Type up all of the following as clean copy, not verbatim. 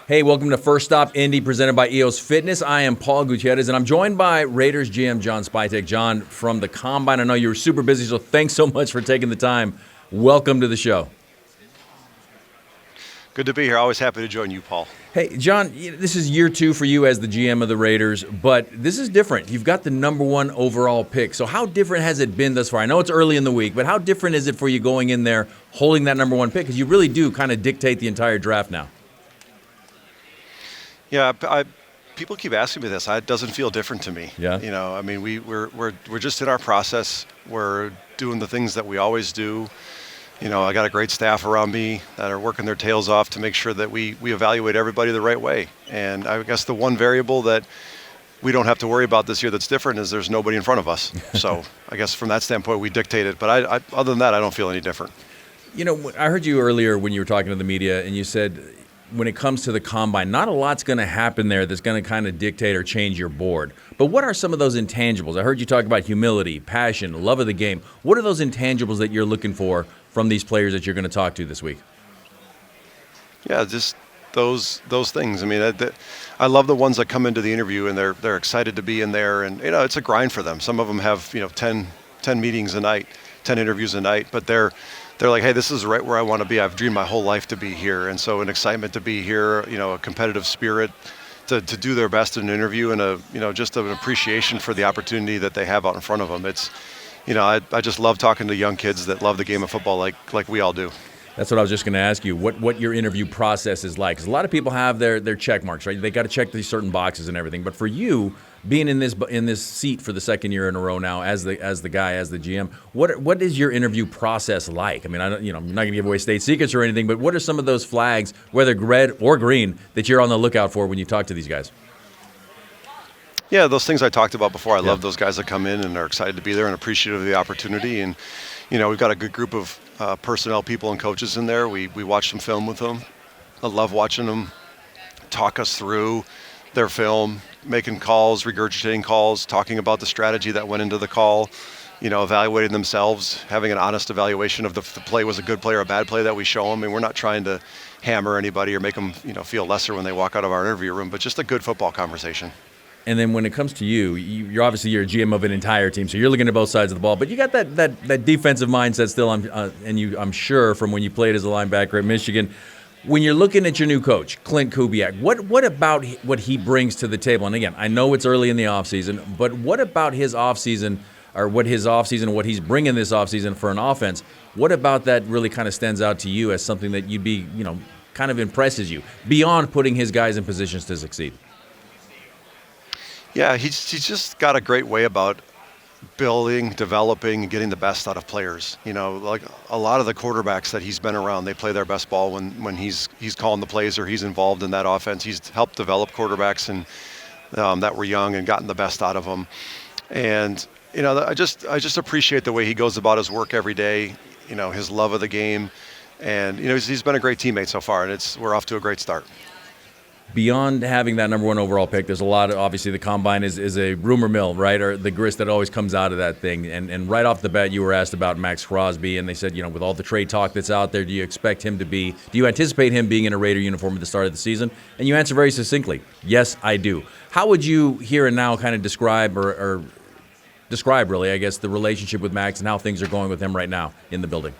Hey, welcome to First Stop Indy, presented by EOS Fitness. I am Paul Gutierrez, and I'm joined by Raiders GM John Spytek. John, from the Combine, I know you were super busy, so thanks so much for taking the time. Welcome to the show. Good to be here. Always happy to join you, Paul. Hey, John, this is year 2 for you as the GM of the Raiders, but this is different. You've got the number 1 overall pick. So how different has it been thus far? I know it's early in the week, but how different is it for you going in there holding that number 1 pick? Because you really do kind of dictate the entire draft now. Yeah, people keep asking me this. It doesn't feel different to me. Yeah. You know, I mean, we're just in our process. We're doing the things that we always do. You know, I got a great staff around me that are working their tails off to make sure that we evaluate everybody the right way. And I guess the one variable that we don't have to worry about this year that's different is there's nobody in front of us. So I guess from that standpoint, we dictate it. But I other than that, I don't feel any different. You know, I heard you earlier when you were talking to the media, and you said when it comes to the Combine, not a lot's going to happen there that's going to kind of dictate or change your board. But what are some of those intangibles? I heard you talk about humility, passion, love of the game. What are those intangibles that you're looking for from these players that you're going to talk to this week? Yeah, just those things. I mean, I love the ones that come into the interview and they're excited to be in there, and you know, it's a grind for them. Some of them have 10 meetings a night, 10 interviews a night, but they're like, hey, this is right where I want to be. I've dreamed my whole life to be here, and so an excitement to be here. You know, a competitive spirit to do their best in an interview, and just an appreciation for the opportunity that they have out in front of them. It's, I just love talking to young kids that love the game of football like we all do. That's what I was just going to ask you, what your interview process is like. Because a lot of people have their check marks, right? They got to check these certain boxes and everything. But for you, being in this seat for the second year in a row now as the GM, what is your interview process like? I mean, I'm not going to give away state secrets or anything, but what are some of those flags, whether red or green, that you're on the lookout for when you talk to these guys? Yeah, those things I talked about before. I love those guys that come in and are excited to be there and appreciative of the opportunity. And, we've got a good group of personnel people and coaches in there. We watch some film with them. I love watching them talk us through their film, making calls, regurgitating calls, talking about the strategy that went into the call, evaluating themselves, having an honest evaluation of the play was a good play or a bad play that we show them. And we're not trying to hammer anybody or make them, feel lesser when they walk out of our interview room, but just a good football conversation. And then when it comes to you're obviously a GM of an entire team, so you're looking at both sides of the ball. But you got that defensive mindset still, I'm sure from when you played as a linebacker at Michigan. When you're looking at your new coach, Klint Kubiak, what about what he brings to the table? And again, I know it's early in the offseason, but what about his offseason, or what he's bringing this offseason for an offense? What about that really kind of stands out to you as something that you'd be, kind of impresses you beyond putting his guys in positions to succeed? Yeah, he's just got a great way about building, developing, and getting the best out of players. Like a lot of the quarterbacks that he's been around, they play their best ball when he's calling the plays or he's involved in that offense. He's helped develop quarterbacks and that were young and gotten the best out of them. And I just appreciate the way he goes about his work every day. His love of the game, and he's been a great teammate so far, and we're off to a great start. Beyond having that number 1 overall pick, there's a lot of, obviously the Combine is a rumor mill, right? Or the grist that always comes out of that thing. And right off the bat, you were asked about Maxx Crosby, and they said, with all the trade talk that's out there, do you anticipate him being in a Raider uniform at the start of the season? And you answer very succinctly, yes, I do. How would you here and now kind of describe really, I guess, the relationship with Maxx and how things are going with him right now in the building?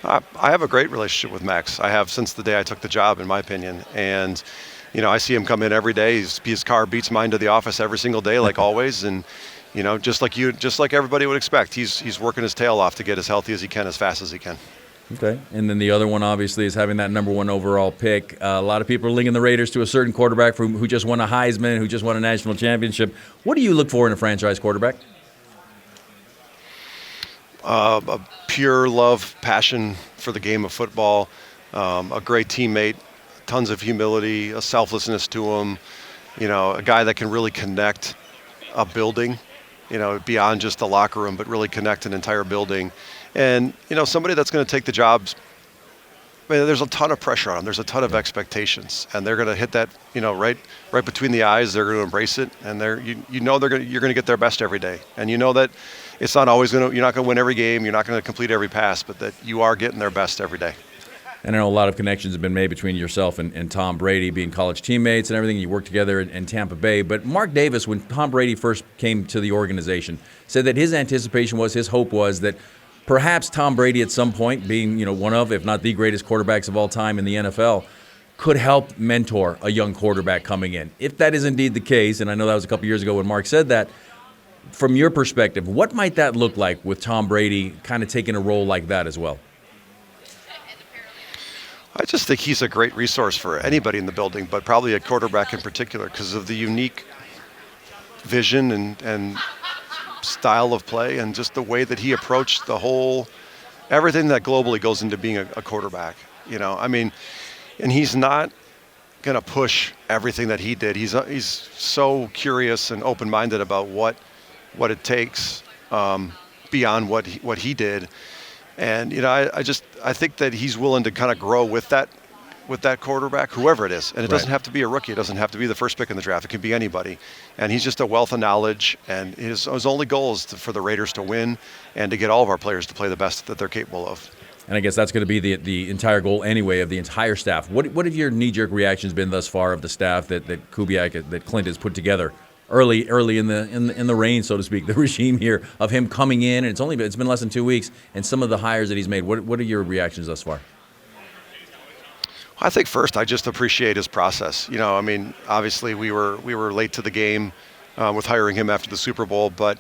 I have a great relationship with Maxx. I have since the day I took the job, in my opinion. And, I see him come in every day. His car beats mine to the office every single day, like always. And, just like everybody would expect, he's working his tail off to get as healthy as he can, as fast as he can. Okay. And then the other one, obviously, is having that number 1 overall pick. A lot of people are linking the Raiders to a certain quarterback who just won a Heisman, who just won a national championship. What do you look for in a franchise quarterback? A pure love, passion for the game of football, a great teammate, tons of humility, a selflessness to him, a guy that can really connect a building, beyond just the locker room, but really connect an entire building. And, somebody that's going to take the jobs. I mean, there's a ton of pressure on them. There's a ton of expectations, and they're going to hit that, right between the eyes. They're going to embrace it, and you're going to get their best every day. And that it's not always you're not going to win every game. You're not going to complete every pass, but that you are getting their best every day. And I know a lot of connections have been made between yourself and Tom Brady, being college teammates and everything. You worked together in Tampa Bay. But Mark Davis, when Tom Brady first came to the organization, said that his anticipation was, his hope was that perhaps Tom Brady at some point, being one of, if not the greatest quarterbacks of all time in the NFL, could help mentor a young quarterback coming in. If that is indeed the case, and I know that was a couple years ago when Mark said that, from your perspective, what might that look like with Tom Brady kind of taking a role like that as well? I just think he's a great resource for anybody in the building, but probably a quarterback in particular because of the unique vision and style of play and just the way that he approached everything that globally goes into being a quarterback. And he's not going to push everything that he did. He's so curious and open-minded about what it takes beyond what he did. And I think that he's willing to kind of grow with that quarterback, whoever it is. And it doesn't have to be a rookie. It doesn't have to be the first pick in the draft. It can be anybody. And he's just a wealth of knowledge. And his only goal is for the Raiders to win and to get all of our players to play the best that they're capable of. And I guess that's going to be the entire goal anyway of the entire staff. What have your knee-jerk reactions been thus far of the staff that Kubiak, that Klint has put together early in the reign, so to speak, the regime here of him coming in, and it's been less than 2 weeks, and some of the hires that he's made. What are your reactions thus far? I think first I just appreciate his process. Obviously we were late to the game with hiring him after the Super Bowl, but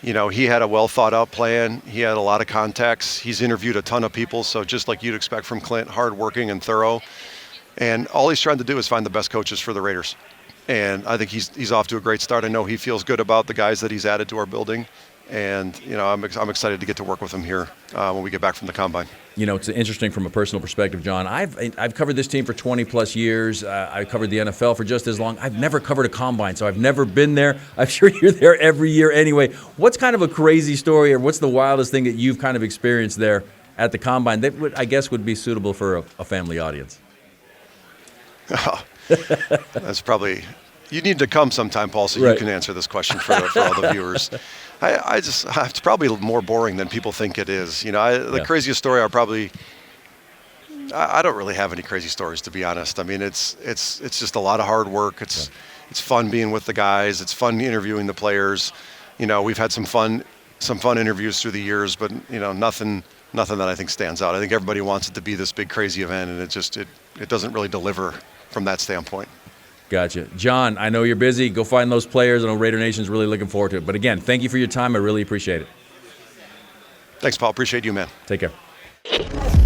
he had a well thought out plan. He had a lot of contacts. He's interviewed a ton of people, so just like you'd expect from Klint, hardworking and thorough. And all he's trying to do is find the best coaches for the Raiders. And I think he's off to a great start. I know he feels good about the guys that he's added to our building. And, I'm excited to get to work with him here when we get back from the Combine. It's interesting from a personal perspective, John. I've covered this team for 20-plus years. I covered the NFL for just as long. I've never covered a Combine, so I've never been there. I'm sure you're there every year anyway. What's kind of a crazy story, or what's the wildest thing that you've kind of experienced there at the Combine that would be suitable for a family audience? That's probably – you need to come sometime, Paul, so you can answer this question for all the viewers. It's probably more boring than people think it is. The craziest story I don't really have any crazy stories, to be honest. I mean, it's just a lot of hard work. It's fun being with the guys. It's fun interviewing the players. We've had some fun interviews through the years, but nothing that I think stands out. I think everybody wants it to be this big crazy event, and it doesn't really deliver from that standpoint. Gotcha. John, I know you're busy. Go find those players. I know Raider Nation's really looking forward to it. But again, thank you for your time. I really appreciate it. Thanks, Paul. Appreciate you, man. Take care.